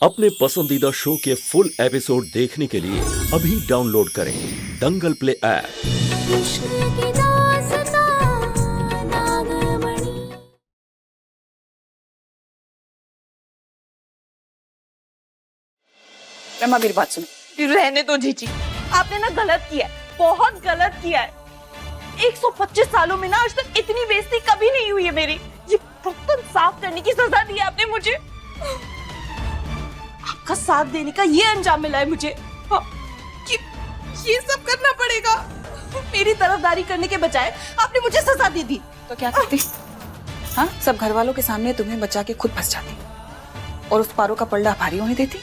अपने पसंदीदा शो के फुल एपिसोड देखने के लिए अभी डाउनलोड करें दंगल प्ले ऐप। रमा मेरी बात सुनो। रहने दो जीजी, आपने ना गलत किया है, बहुत गलत किया है। 125 सालों में ना आज तक इतनी बेइज्जती कभी नहीं हुई है मेरी। ये बर्तन साफ करने की सजा दी है आपने मुझे। आपका साथ देने का ये अंजाम मिला है मुझे। हाँ, ये सब करना पड़ेगा। मेरी तरफदारी करने के बजाय आपने मुझे सजा दे दी। तो क्या करती? हाँ, सब घर वालों के सामने तुम्हें बचा के खुद फंस जाती और उस पारो का पलड़ा भारी होने देती।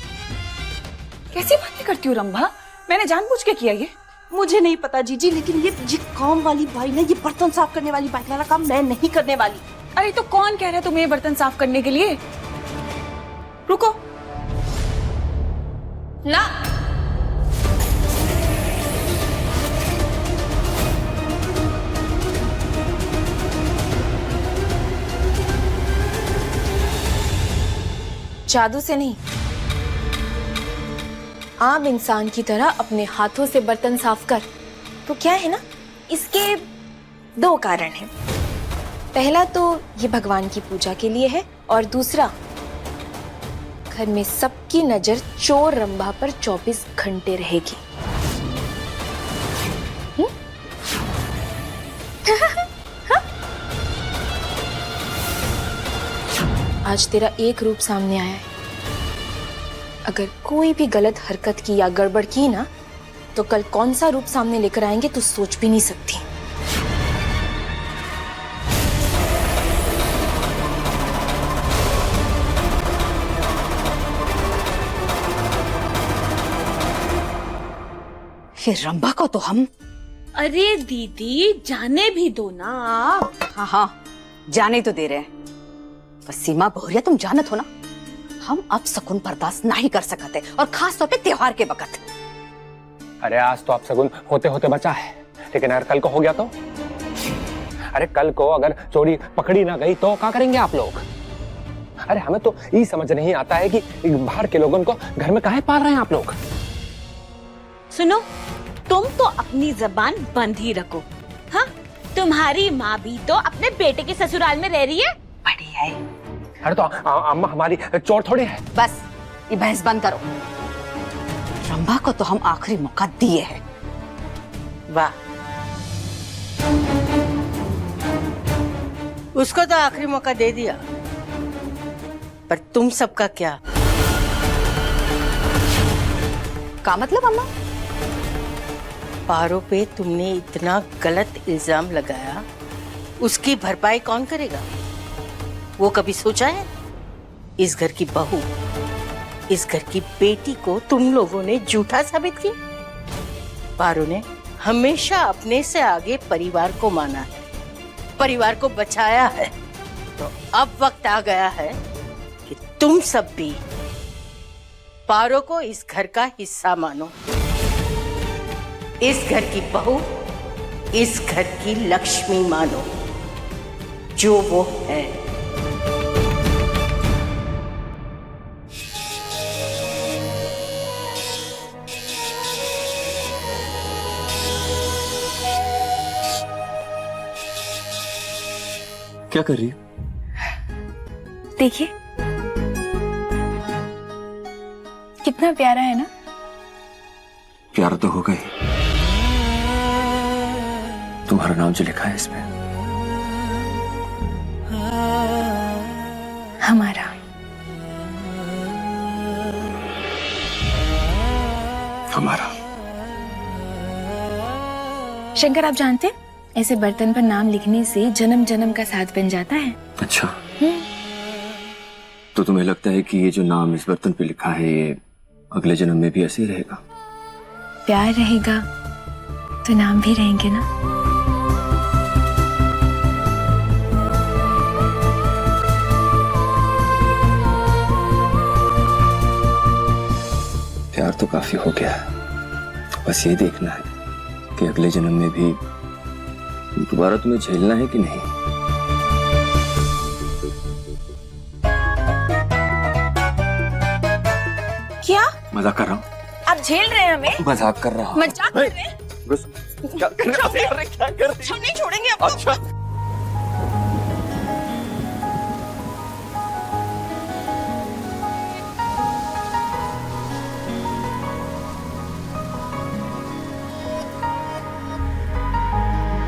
कैसी बातें करती हूँ रंभा? मैंने जानबूझ के किया ये। मुझे नहीं पता जीजी, लेकिन ये काम वाली बाई ना, ये बर्तन साफ करने वाली बाई वाला काम मैं नहीं करने वाली। अरे तो कौन कह रहा है तुम्हें ये बर्तन साफ करने के लिए? रुको ना, जादू से नहीं, आम इंसान की तरह अपने हाथों से बर्तन साफ कर। तो क्या है ना, इसके दो कारण हैं। पहला तो ये भगवान की पूजा के लिए है, और दूसरा घर में सबकी नजर चोर रंभा पर 24 घंटे रहेगी। आज तेरा एक रूप सामने आया है। अगर कोई भी गलत हरकत की या गड़बड़ की ना, तो कल कौन सा रूप सामने लेकर आएंगे तू सोच भी नहीं सकती। फिर रंभा को तो हम। अरे दीदी जाने भी दो ना आप। हाँ हाँ, जाने तो दे रहे हैं, पर सीमा बहुरिया तुम जानत हो ना, हम अब शकुन बर्दाश्त नहीं कर सकते, और खास तौर पे त्योहार के वक्त। अरे आज तो आप शगुन होते होते बचा है, लेकिन अगर कल को हो गया तो? अरे कल को अगर चोरी पकड़ी ना गई तो क्या करेंगे आप लोग? अरे हमें तो ये समझ नहीं आता है कि बाहर के लोगों को घर में काहे पाल रहे हैं आप लोग? सुनो, तुम तो अपनी जबान बंद ही रखो। हाँ, तुम्हारी माँ भी तो अपने बेटे के ससुराल में रह रही है। बढ़िया है। अरे तो अम्मा हमारी चोर थोड़ी है। बस ये बहस बंद करो। रंभा को तो हम आखिरी मौका दिए हैं। वाह, उसको तो आखिरी मौका दे दिया, पर तुम सबका क्या? का मतलब अम्मा? पारो पे तुमने इतना गलत इल्जाम लगाया, उसकी भरपाई कौन करेगा? वो कभी सोचा है? इस घर की बहू, इस घर की बेटी को तुम लोगों ने झूठा साबित किया। पारो ने हमेशा अपने से आगे परिवार को माना है, परिवार को बचाया है। तो अब वक्त आ गया है कि तुम सब भी पारो को इस घर का हिस्सा मानो। इस घर की बहू, इस घर की लक्ष्मी मानो, जो वो है। क्या कर रही है? देखिए कितना प्यारा है ना। प्यार तो हो गई। तुम्हारा नाम जो लिखा है इसमें? हमारा। हमारा। शंकर, आप जानते हैं ऐसे बर्तन पर नाम लिखने से जन्म जन्म का साथ बन जाता है। अच्छा, तो तुम्हें लगता है कि ये जो नाम इस बर्तन पे लिखा है ये अगले जन्म में भी ऐसे ही रहेगा? प्यार रहेगा तो नाम भी रहेंगे ना। प्यार तो काफी हो गया है, बस ये देखना है कि अगले जन्म में भी दोबारा तुम्हें झेलना है कि नहीं। क्या मजाक कर रहा हूँ, आप झेल रहे हैं हमें? मजाक कर रहा हूँ। मजाक कर रहे हैं? क्या कर रहे हैं? क्या कर रहे हम नहीं छोड़ेंगे आपको। अच्छा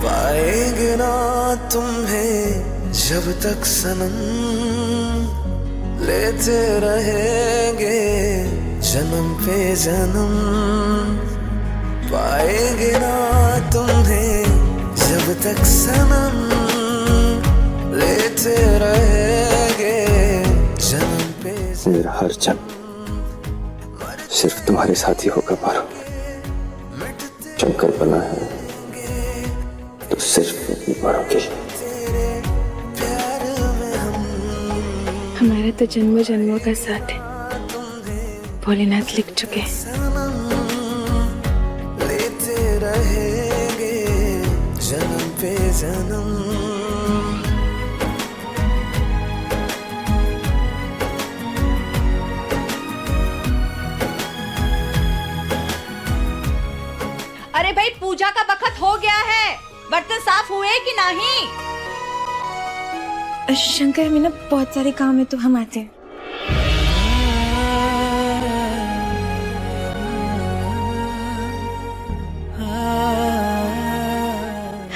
पाएंगे ना तुम्हें जब तक सनम, लेते रहेंगे जन्म पे जन्म। पाएंगे ना तुम्हें जब तक सनम, लेते रहेंगे जन्म पे जन्म। मेरा हर जन्म सिर्फ तुम्हारे साथ ही होगा पारो। शंकर बना है तो सिर्फ अपनी पारो के लिए। हमारा तो जन्मों जन्मों का साथ है, भोलेनाथ लिख चुके हैं। लेते रहेंगे जन्म पे जन्म। अरे भाई, पूजा का वक्त हो गया है, बर्तन साफ हुए कि नहीं? शंकर, हमें ना बहुत सारे काम है, तो हम आते हैं।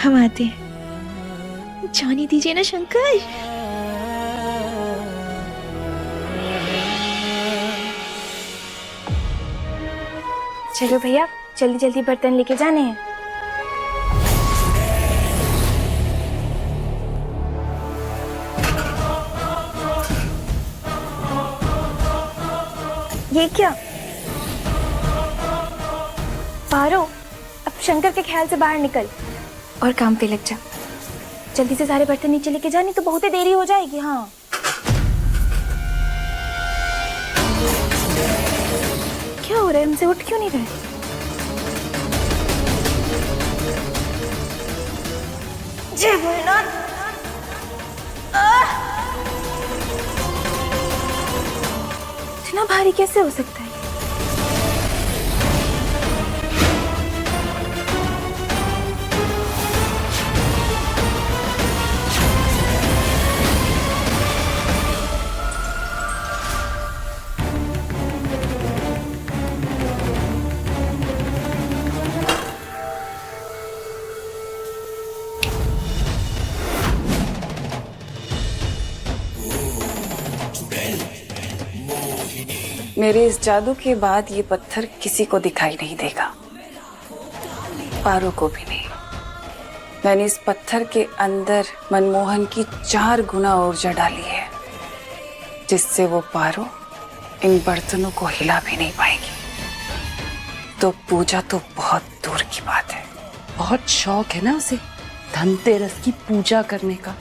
हम आते हैं, जाने दीजिए ना शंकर। चलो भैया, जल्दी जल्दी बर्तन लेके जाने हैं। ये क्या? पारो, अब शंकर के ख्याल से बाहर निकल और काम पे लग जा। जल्दी से सारे बर्तन नीचे लेके जाने, तो बहुत देरी हो जाएगी। हाँ, क्या हो रहा है? हमसे उठ क्यों नहीं रहे? जय भोलेनाथ। इतना भारी कैसे हो सकता है? मेरे इस जादू के बाद ये पत्थर किसी को दिखाई नहीं देगा, पारो को भी नहीं। मैंने इस पत्थर के अंदर मनमोहन की 4 गुना ऊर्जा डाली है, जिससे वो पारो इन बर्तनों को हिला भी नहीं पाएगी। तो पूजा तो बहुत दूर की बात है। बहुत शौक है ना उसे धनतेरस की पूजा करने का।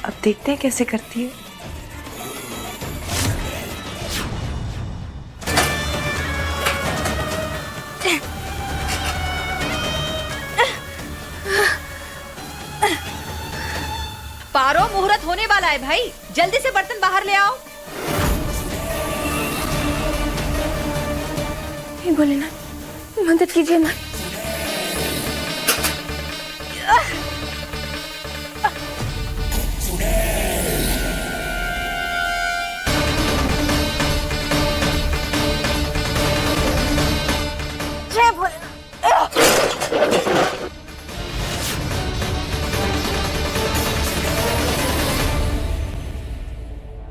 अब देखते हैं कैसे करती है। पारो, मुहूर्त होने वाला है भाई, जल्दी से बर्तन बाहर ले आओ। हे भोलेनाथ, मदद कीजिए ना। जय भोलेनाथ।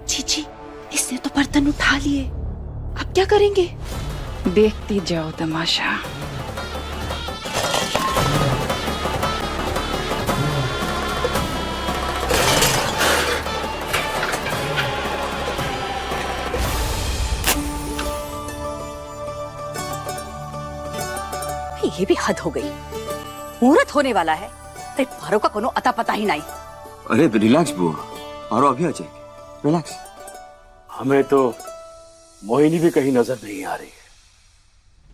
चीची, इसने तो बर्तन उठा लिए, अब क्या करेंगे? देखती जाओ तमाशा। ये भी हद हो गई। मुहूर्त होने वाला है, फिर पारो का कोनो अता पता ही नहीं। अरे रिलैक्स बुआ, पारो अभी आ जाएगी, रिलैक्स। हमें तो मोहिनी भी कहीं नजर नहीं आ रही है,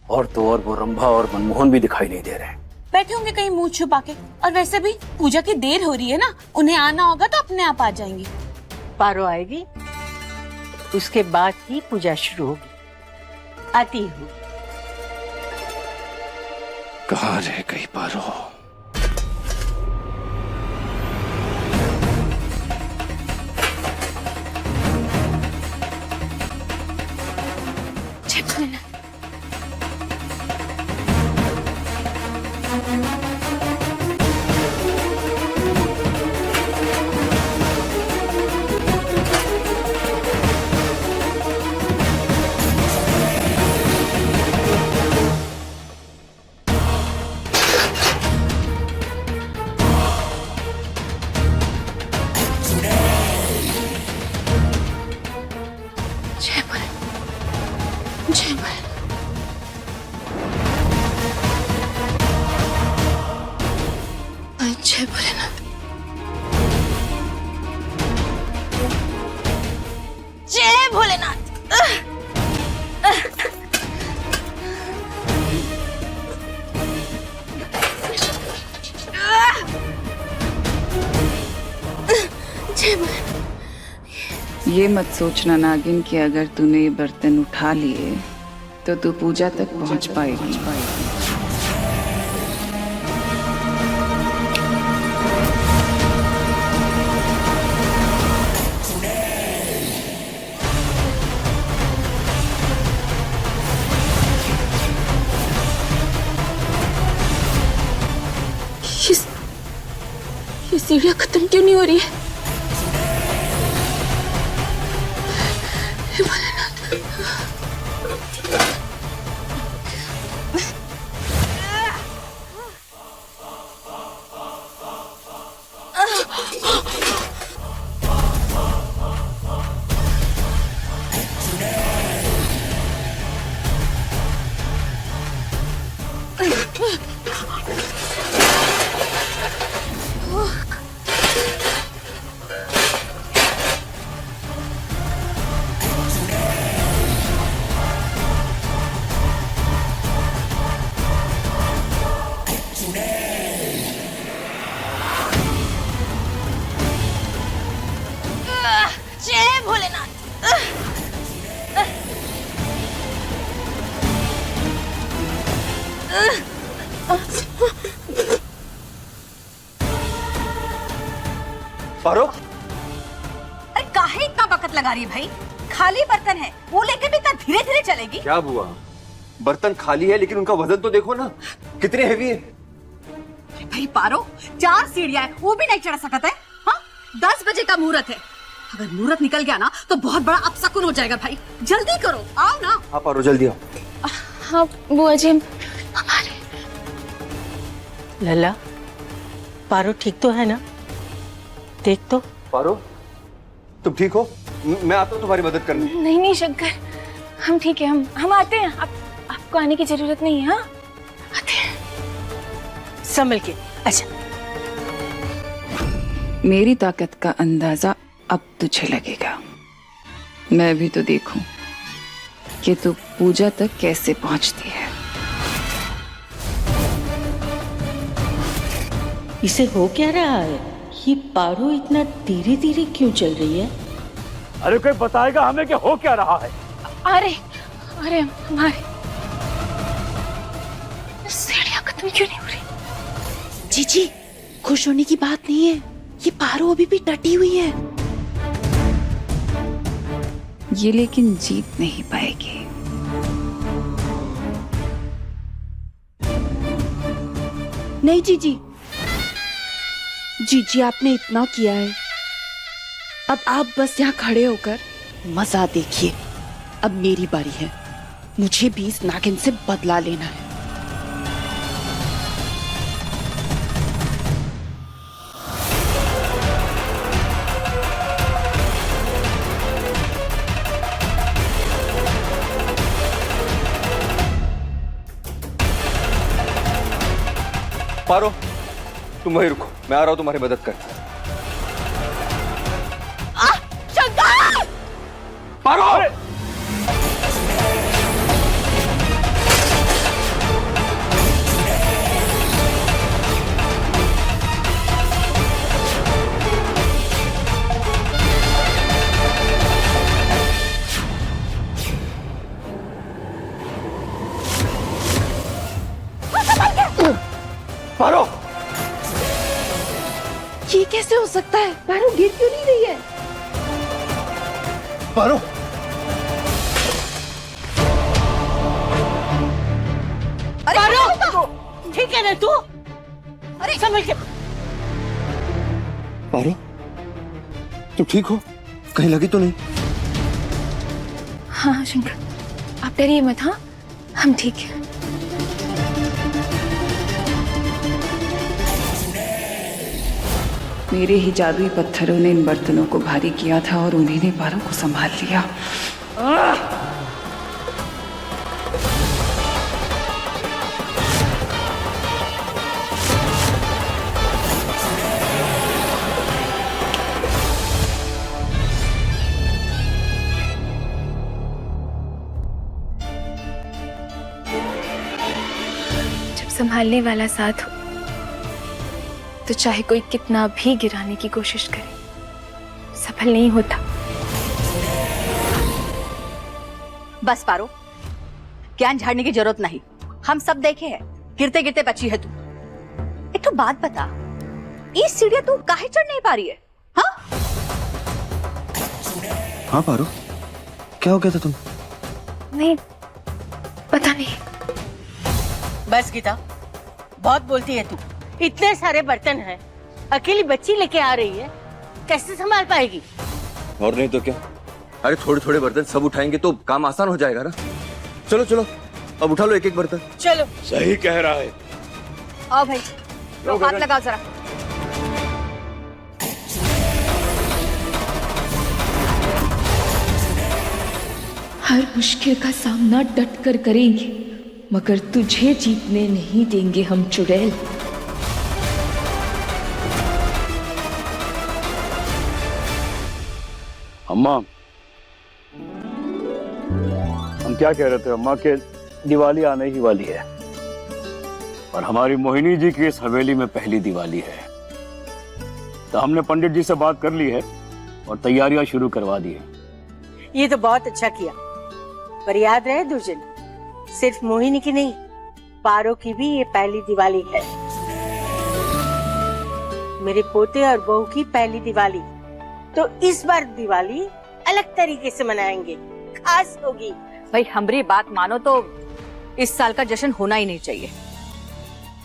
और तो और वो रंभा और मनमोहन भी दिखाई नहीं दे रहे हैं। बैठे होंगे कहीं मुंह छुपा के। और वैसे भी पूजा की देर हो रही है ना, उन्हें आना होगा तो अपने आप आ जाएंगी। पारो आएगी? उसके बाद ही पूजा शुरू होगी। आती हूँ। कहाँ रह गई पारो? जय भोलेनाथ। जय भोलेनाथ। जय भोलेनाथ। जय भोलेनाथ। जय भोलेनाथ। जय भोलेनाथ। ये मत सोचना नागिन कि अगर तूने ये बर्तन उठा लिए तो तू पूजा तक पहुंच पाएगी। ये सीढ़ियाँ खत्म क्यों नहीं हो रही है? हे भोलेनाथ। जय भोलेनाथ। पारो, अरे काहे इतना वक्त लगा रही है भाई? खाली बर्तन है, वो लेके भी इतना धीरे धीरे चलेगी? क्या बुआ? बर्तन खाली है लेकिन उनका वजन तो देखो ना, कितने हेवी है। भाई पारो, 4 सीढ़ियां है, वो भी नहीं चढ़ सकता है। हाँ, 10 बजे का मुहूर्त है। अगर मुहूर्त निकल गया ना तो बहुत बड़ा अपशकुन हो जाएगा भाई। जल्दी करो, आओ ना। हाँ पारो, जल्दी आओ। हाँ बुआ जी, हमारे लला, पारो ठीक तो है ना? देख तो। पारो, तुम ठीक हो? मैं आता हूँ तुम्हारी मदद करने। नहीं नहीं शंकर, हम ठीक है। हम आते हैं। आपको आने की जरूरत नहीं है। हाँ, आते हैं। संभल के। अच्छा, मेरी ताकत का अंदाजा अब तुझे लगेगा। मैं भी तो देखूं कि तू पूजा तक कैसे पहुंचती है। इसे हो क्या रहा है? ये पारो इतना धीरे धीरे क्यों चल रही है? अरे कोई बताएगा हमें कि हो क्या रहा है? अरे अरे हमारे सीढ़ियाँ खत्म क्यों नहीं हो रही? जीजी, खुश होने की बात नहीं है। ये पारो अभी भी डटी हुई है। ये लेकिन जीत नहीं पाएगी। नहीं जीजी, जीजी आपने इतना किया है, अब आप बस यहाँ खड़े होकर मजा देखिए। अब मेरी बारी है, मुझे भी इस नागिन से बदला लेना है। पारो, तुम वहीं रुको, मैं आ रहा हूं तुम्हारी मदद कर। शंकर! पारो! कैसे हो सकता है? पारो गिर क्यों नहीं रही है? पारो, अरे पारो, ठीक है ना तू? अरे समझ के। पारो, तू ठीक हो? कहीं लगी तो नहीं? हाँ शंकर, आप डरिए मत। हाँ, हम ठीक हैं। मेरे ही जादुई पत्थरों ने इन बर्तनों को भारी किया था और उन्हीं ने पारो को संभाल लिया। जब संभालने वाला साथ हो तो चाहे कोई कितना भी गिराने की कोशिश करे, सफल नहीं होता। बस पारो, ज्ञान झाड़ने की जरूरत नहीं। हम सब देखे हैं, गिरते गिरते बची है तू। एक तो बात बता, ये सीढ़ियां तू काहे चढ़ नहीं पा रही है? हाँ हाँ पारो, क्या हो गया था तुम? नहीं, पता नहीं। बस गीता, बहुत बोलती है तू। इतने सारे बर्तन हैं, अकेली बच्ची लेके आ रही है, कैसे संभाल पाएगी? और नहीं तो क्या। अरे थोड़े थोड़े बर्तन सब उठाएंगे तो काम आसान हो जाएगा ना। चलो चलो, अब उठा लो एक एक बर्तन। चलो। सही कह रहा है। आओ भाई, लो हाथ लगाओ जरा। हर मुश्किल का सामना डट कर करेंगे, मगर तुझे जीतने नहीं देंगे हम चुड़ैल। अम्मा, हम क्या कह रहे थे अम्मा के दिवाली आने ही वाली है और हमारी मोहिनी जी की इस हवेली में पहली दिवाली है, तो हमने पंडित जी से बात कर ली है और तैयारियां शुरू करवा दी है। ये तो बहुत अच्छा किया, पर याद रहे दुर्जन, सिर्फ मोहिनी की नहीं, पारो की भी ये पहली दिवाली है। मेरे पोते और बहू की पहली दिवाली, तो इस बार दिवाली अलग तरीके से मनाएंगे, खास होगी। भाई हमारी बात मानो तो इस साल का जश्न होना ही नहीं चाहिए।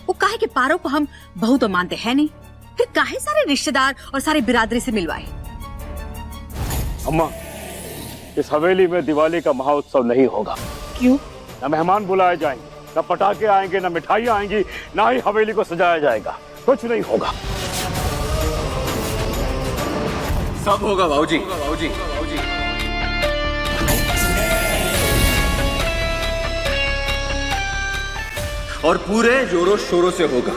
वो काहे के पारो को हम बहू तो मानते हैं नहीं, फिर काहे सारे रिश्तेदार और सारे बिरादरी से मिलवाए। अम्मा, इस हवेली में दिवाली का महोत्सव नहीं होगा। क्यों? न मेहमान बुलाए जाएंगे, न पटाखे आएंगे, न मिठाइयाँ आएंगी, न ही हवेली को सजाया जाएगा। कुछ नहीं होगा। सब होगा भाऊजी। और पूरे जोरों शोरों से होगा।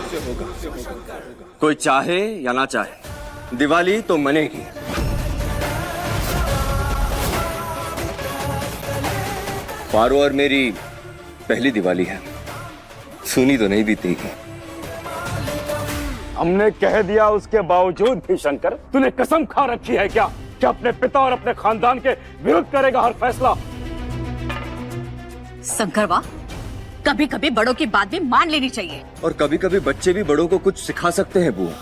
कोई चाहे या ना चाहे, दिवाली तो मनेगी। पारो और मेरी पहली दिवाली है, सुनी तो नहीं बीतेगी। हमने कह दिया, उसके बावजूद भी शंकर, तूने कसम खा रखी है क्या कि अपने पिता और अपने खानदान के विरुद्ध करेगा हर फैसला? शंकर वाह, कभी कभी बड़ों की बात भी मान लेनी चाहिए। और कभी कभी बच्चे भी बड़ों को कुछ सिखा सकते हैं बुआ।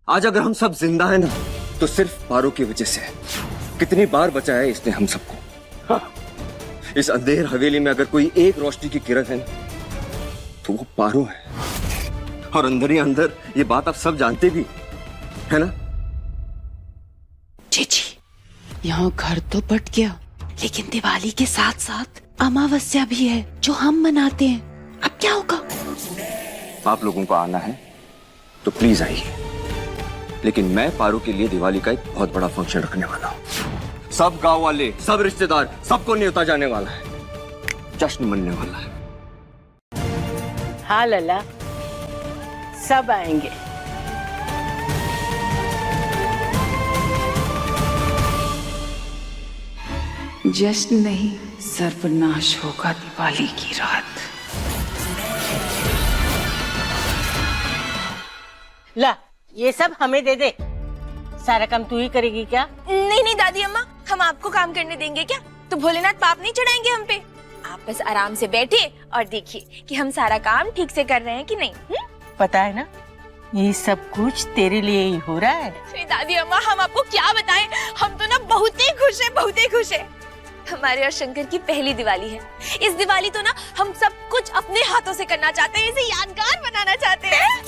आज अगर हम सब जिंदा हैं ना, तो सिर्फ पारो की वजह से। कितनी बार बचाया है इसने हम सबको। हाँ। इस अंधेर हवेली में अगर कोई एक रोशनी की किरण है ना, तो वो पारो है। और अंदर ही अंदर ये बात आप सब जानते भी है ना। जीजी, यहाँ घर तो बट गया, लेकिन दिवाली के साथ साथ अमावस्या भी है जो हम मनाते हैं। अब क्या होगा? आप लोगों को आना है तो प्लीज आइए, लेकिन मैं पारो के लिए दिवाली का एक बहुत बड़ा फंक्शन रखने वाला हूँ। सब गांव वाले, सब रिश्तेदार, सबको न्योता जाने वाला है, जश्न मनने वाला है। हाँ लला, सब आएंगे। जश्न नहीं, सर्वनाश होगा दिवाली की रात। ला, ये सब हमें दे दे। सारा काम तू ही करेगी क्या? नहीं नहीं दादी अम्मा, हम आपको काम करने देंगे क्या? तो भोलेनाथ पाप नहीं चढ़ाएंगे हम पे। आप बस आराम से बैठिए और देखिए कि हम सारा काम ठीक से कर रहे हैं कि नहीं। पता है ना, ये सब कुछ तेरे लिए ही हो रहा है। अरे दादी अम्मा, हम आपको क्या बताएं, हम तो ना बहुत ही खुश है, बहुत ही खुश है। हमारे और शंकर की पहली दिवाली है। इस दिवाली तो ना हम सब कुछ अपने हाथों से करना चाहते हैं, इसे यादगार बनाना चाहते हैं।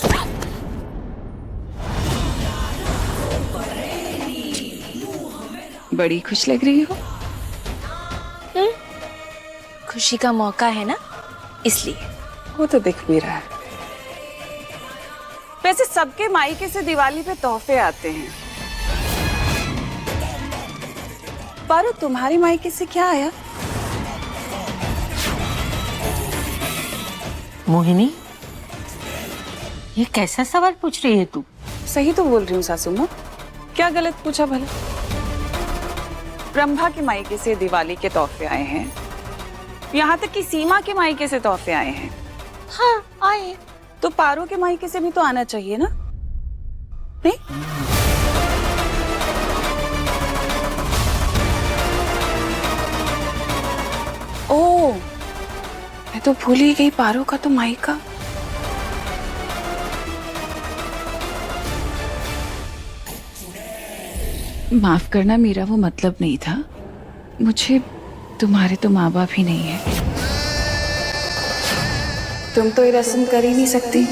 बड़ी खुश लग रही हो। खुशी का मौका है ना, इसलिए। वो तो दिख भी रहा है। वैसे सबके मायके से दिवाली पे तोहफे आते हैं। पारो, तुम्हारी मायके से क्या आया? मोहिनी, ये कैसा सवाल पूछ रही है तू? सही तो बोल रही हूँ सासू माँ, क्या गलत पूछा भला? ब्रह्मा के मायके से दिवाली के तोहफे आए हैं, यहाँ तक कि सीमा के मायके से तोहफे आए हैं। हाँ, आए। तो पारो के मायके से भी तो आना चाहिए ना? नहीं? ओ, मैं तो भूल ही गई, पारो का तो मायका। माफ करना, मेरा वो मतलब नहीं था। मुझे तुम्हारे तो माँ बाप ही नहीं है। तुम तो ये रस्म कर ही नहीं सकती,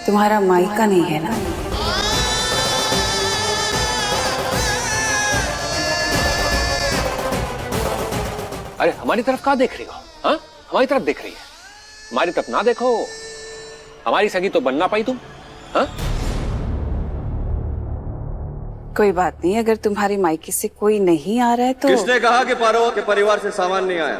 तुम्हारा मायका नहीं है ना। अरे हमारी तरफ कहाँ देख रही हो? हाँ, हमारी तरफ देख रही है। हमारी तरफ ना देखो, हमारी सगी तो बन ना पाई तुम। हाँ? कोई बात नहीं, अगर तुम्हारी मायके से कोई नहीं आ रहा है तो। किसने कहा कि पारो के परिवार से सामान नहीं आया?